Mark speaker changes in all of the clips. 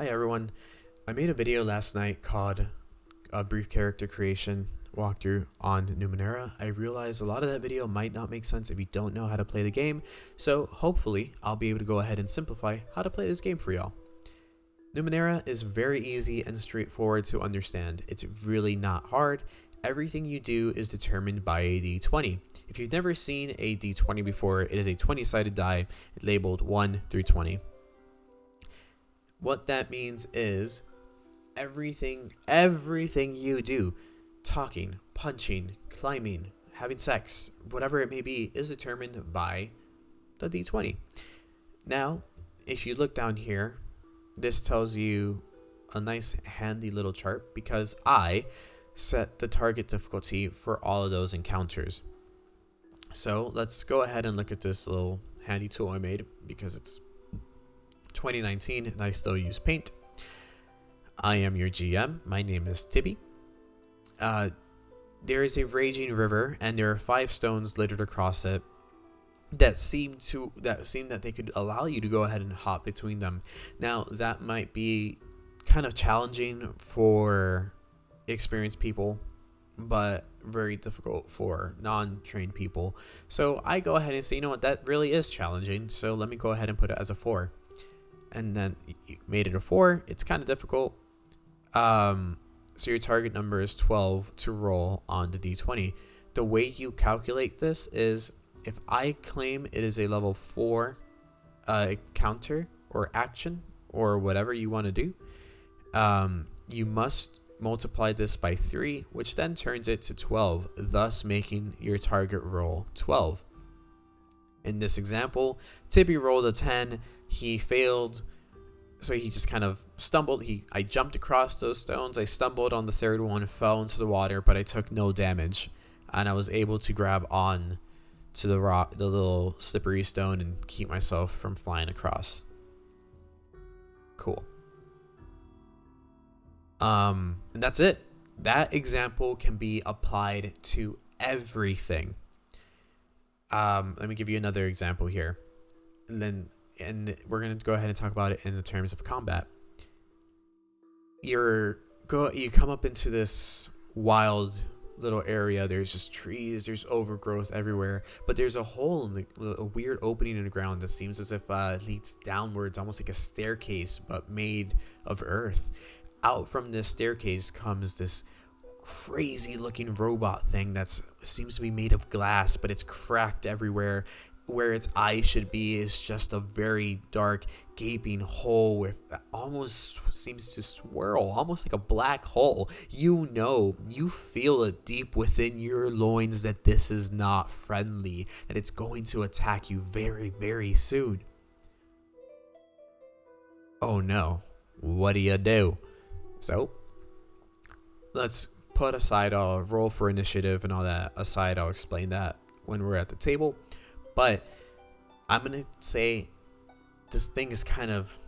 Speaker 1: Hi everyone, I made a video last night called a brief character creation walkthrough on Numenera. I realized a lot of that video might not make sense if you don't know how to play the game, so hopefully I'll be able to go ahead and simplify how to play this game for y'all. Numenera is very easy and straightforward to understand. It's really not hard. Everything you do is determined by a d20. If you've never seen a d20 before, it is a 20-sided die labeled 1 through 20. What that means is everything you do, talking, punching, climbing, having sex, whatever it may be, is determined by the d20. Now, if you look down here, this tells you a nice handy little chart because I set the target difficulty for all of those encounters. So let's go ahead and look at this little handy tool I made because it's 2019 and I still use paint. I am your GM. My name is Tibby. There is a raging river and there are 5 stones littered across it that seem that they could allow you to go ahead and hop between them. Now that might be kind of challenging for experienced people, but very difficult for non-trained people. So I go ahead and say, you know what, that really is challenging. So let me go ahead and put it as a 4. And then you made it a 4. It's kind of difficult. So your target number is 12 to roll on the d20. The way you calculate this is if I claim it is a level 4 counter or action or whatever you want to do, you must multiply this by 3, which then turns it to 12, thus making your target roll 12. In this example, Tibby rolled a 10. He failed, so he just kind of stumbled. I jumped across those stones. I stumbled on the third one, fell into the water, but I took no damage, and I was able to grab on to the rock, the little slippery stone, and keep myself from flying across. Cool. And that's it. That example can be applied to everything. Let me give you another example here, and we're going to go ahead and talk about it in the terms of combat. You come up into this wild little area. There's just trees, there's overgrowth everywhere, but there's a hole in a weird opening in the ground that seems as if it leads downwards, almost like a staircase, but made of earth. Out from this staircase comes this crazy looking robot thing that seems to be made of glass, but it's cracked everywhere. Where its eyes should be is just a very dark gaping hole with almost seems to swirl, almost like a black hole. You feel it deep within your loins that this is not friendly, that it's going to attack you very, very soon. Oh no, what do? So let's put aside our roll for initiative and all that aside. I'll explain that when we're at the table. But I'm going to say this thing is kind of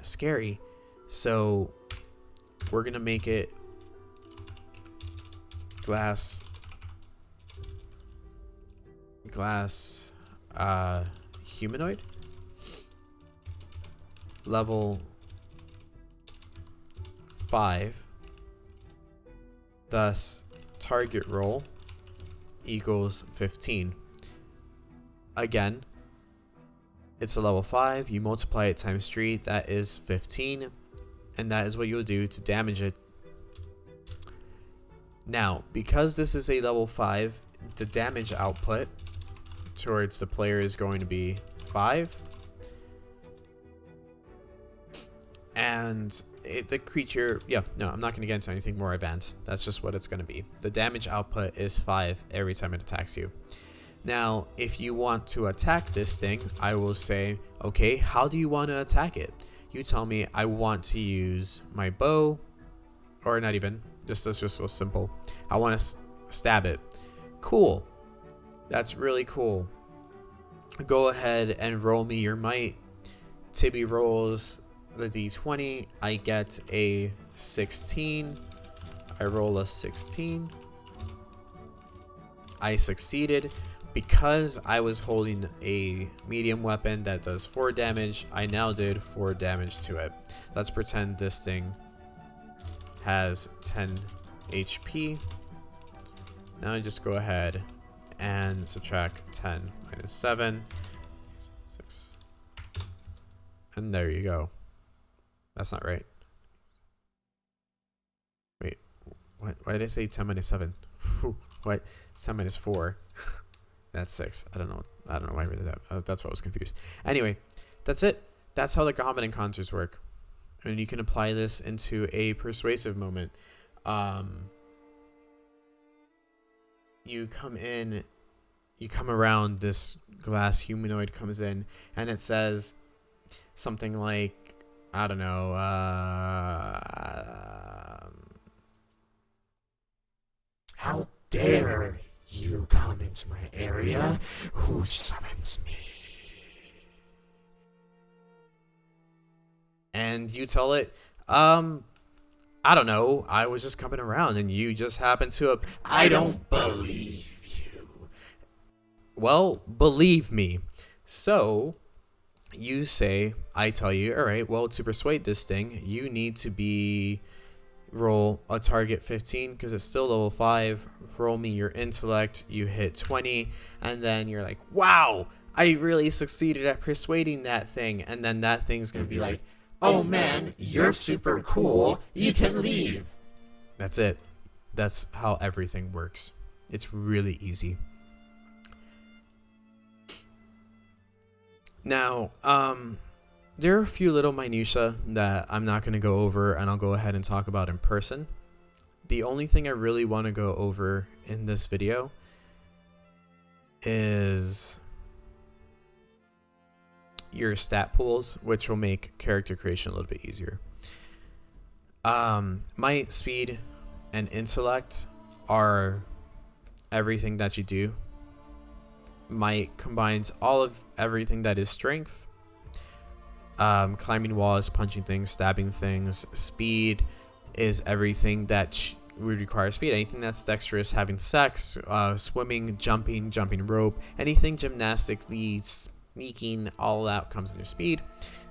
Speaker 1: scary. So we're going to make it glass humanoid. Level 5. Thus target roll equals 15. Again, it's a level 5. You multiply it times 3. That is 15. And that is what you'll do to damage it. Now, because this is a level 5, the damage output towards the player is going to be 5. And the creature, I'm not going to get into anything more advanced. That's just what it's going to be. The damage output is 5 every time it attacks you. Now, if you want to attack this thing, I will say, okay, how do you want to attack it? You tell me. I want to use my bow, or not even, that's just so simple. I want to stab it. Cool. That's really cool. Go ahead and roll me your might. Tibby rolls the d20. I get a 16. I roll a 16. I succeeded. Because I was holding a medium weapon that does 4 damage, I now did 4 damage to it. Let's pretend this thing has 10 HP. Now I just go ahead and subtract 10 minus 7, 6. And there you go. That's not right. Wait, what? Why did I say 10 minus 7? What? It's 10 minus 4. That's 6. I don't know why I read that. That's why I was confused. Anyway, that's it. That's how the common encounters work. And you can apply this into a persuasive moment. You come around, this glass humanoid comes in, and it says something like, I don't know,
Speaker 2: how dare you come into my area? Who summons me?
Speaker 1: And you tell it, I don't know, I was just coming around and you just happened to
Speaker 2: I don't believe you.
Speaker 1: Well, believe me. So you say, I tell you, all right, well, to persuade this thing, you need to roll a target 15 because it's still level 5. Roll me your intellect, you hit 20, and then you're like, wow, I really succeeded at persuading that thing. And then that thing's gonna be like,
Speaker 2: oh man, you're super cool, you can leave.
Speaker 1: That's it. That's how everything works. It's really easy. Now, there are a few little minutia that I'm not going to go over, and I'll go ahead and talk about in person. The only thing I really want to go over in this video is your stat pools, which will make character creation a little bit easier. Might, speed, and intellect are everything that you do. Might combines all of everything that is strength. Climbing walls, punching things, stabbing things. Speed is everything that would require speed. Anything that's dexterous, having sex, swimming, jumping rope, anything gymnastically, sneaking, all that comes under speed.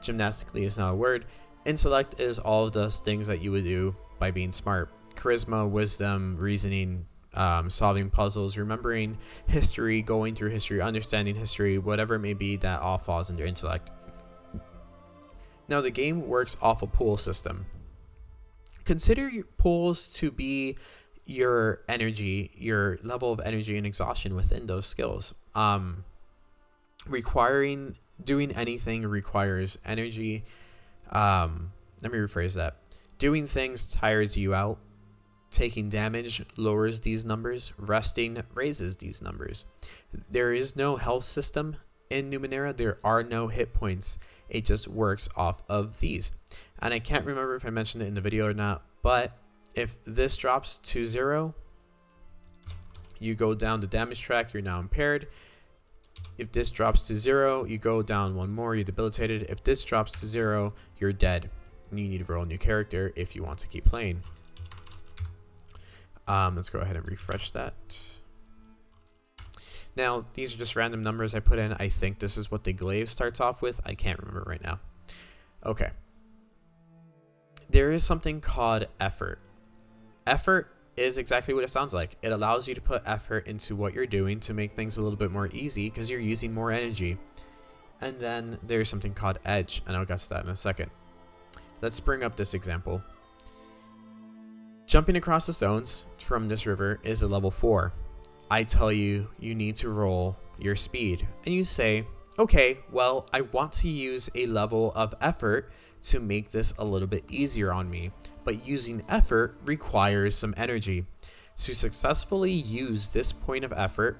Speaker 1: Gymnastically is not a word. Intellect is all of those things that you would do by being smart. Charisma, wisdom, reasoning, solving puzzles, remembering history, going through history, understanding history, whatever it may be, that all falls under intellect. Now the game works off a pool system. Consider your pools to be your energy, your level of energy and exhaustion within those skills. Doing anything requires energy. Let me rephrase that. Doing things tires you out. Taking damage lowers these numbers. Resting raises these numbers. There is no health system in Numenera. There are no hit points. It just works off of these. And I can't remember if I mentioned it in the video or not, but if this drops to 0, you go down the damage track, you're now impaired. If this drops to 0, you go down one more, you're debilitated. If this drops to 0, you're dead. And you need to roll a new character if you want to keep playing. Let's go ahead and refresh that. Now, these are just random numbers I put in. I think this is what the glaive starts off with. I can't remember right now. Okay. There is something called effort. Effort is exactly what it sounds like. It allows you to put effort into what you're doing to make things a little bit more easy because you're using more energy. And then there's something called edge, and I'll get to that in a second. Let's bring up this example. Jumping across the stones from this river is a level 4. I tell you, you need to roll your speed. And you say, okay, well, I want to use a level of effort to make this a little bit easier on me. But using effort requires some energy. To successfully use this point of effort,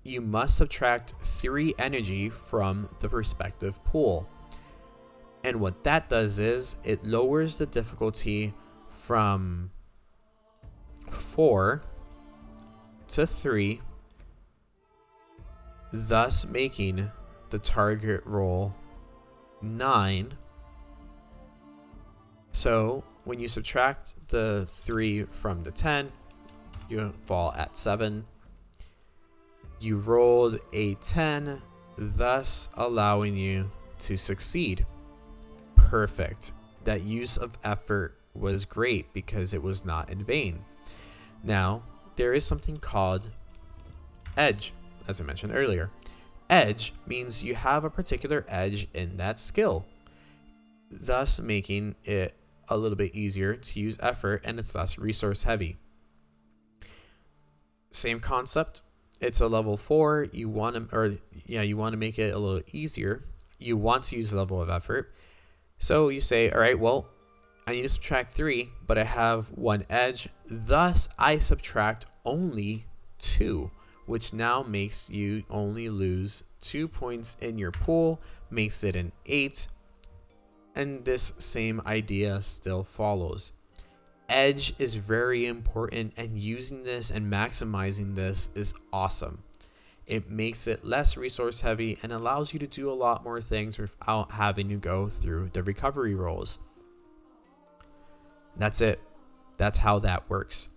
Speaker 1: you must subtract 3 energy from the respective pool. And what that does is it lowers the difficulty from 4 to 3, thus making the target roll 9. So when you subtract the 3 from the 10, you fall at 7. You rolled a 10, thus allowing you to succeed. Perfect. That use of effort was great because it was not in vain. Now, there is something called edge, as I mentioned earlier. Edge means you have a particular edge in that skill, thus making it a little bit easier to use effort and it's less resource heavy. Same concept. It's a level 4. You want to make it a little easier. You want to use a level of effort. So you say, all right, well, I need to subtract 3, but I have 1 edge. Thus, I subtract only 2, which now makes you only lose 2 points in your pool, makes it an 8. And this same idea still follows. Edge is very important, and using this and maximizing this is awesome. It makes it less resource heavy and allows you to do a lot more things without having to go through the recovery rolls. That's it. That's how that works.